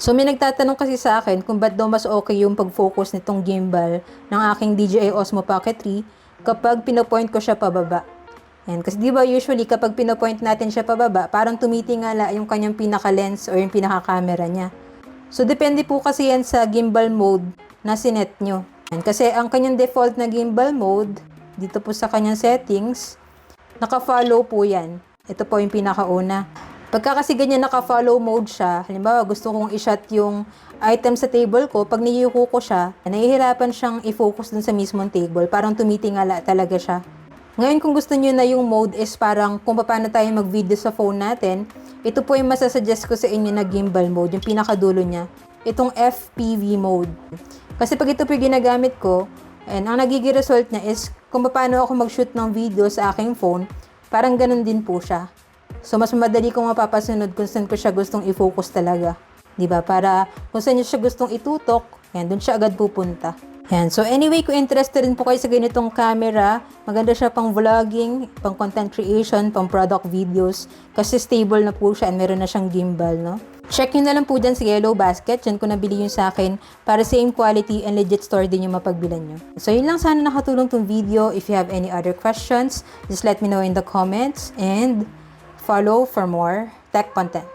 So may nagtatanong kasi sa akin kung ba't daw mas okay yung pag-focus nitong gimbal ng aking DJI Osmo Pocket 3 kapag pinopoint ko siya pababa. Yan. Kasi di ba usually kapag pinopoint natin siya pababa, parang tumitingala yung kanyang pinaka-lens or yung pinaka-camera niya. So depende po kasi yan sa gimbal mode na sinet nyo. Yan. Kasi ang kanyang default na gimbal mode, dito po sa kanyang settings, naka-follow po yan. Ito po yung pinakauna. Pagka kasi ganyan naka-follow mode siya, halimbawa gusto kong i-shot yung item sa table ko, pag niyuko ko siya, nahihirapan siyang i-focus dun sa mismong table. Parang tumitingala talaga siya. Ngayon kung gusto niyo na yung mode is parang kung paano tayo mag-video sa phone natin, ito po yung masasuggest ko sa inyo na gimbal mode, yung pinakadulo niya. Itong FPV mode. Kasi pag ito po yung ginagamit ko, and ang nagiging result niya is kung paano ako mag-shoot ng video sa aking phone, parang ganun din po siya. So, mas madali kong mapapasunod kung saan ko siya gustong i-focus talaga. Diba? Para kung saan siya gustong itutok, yan, dun siya agad pupunta. Yan. So, anyway, kung interested rin po kayo sa ganitong camera, maganda siya pang vlogging, pang content creation, pang product videos, kasi stable na po siya and meron na siyang gimbal, no? Check nyo na lang po dyan sa Yellow Basket. Dyan ko nabili yun sa akin para same quality and legit store din yung mapagbilan nyo. So, yun lang. Sana nakatulong tong video. If you have any other questions, just let me know in the comments and follow for more tech content.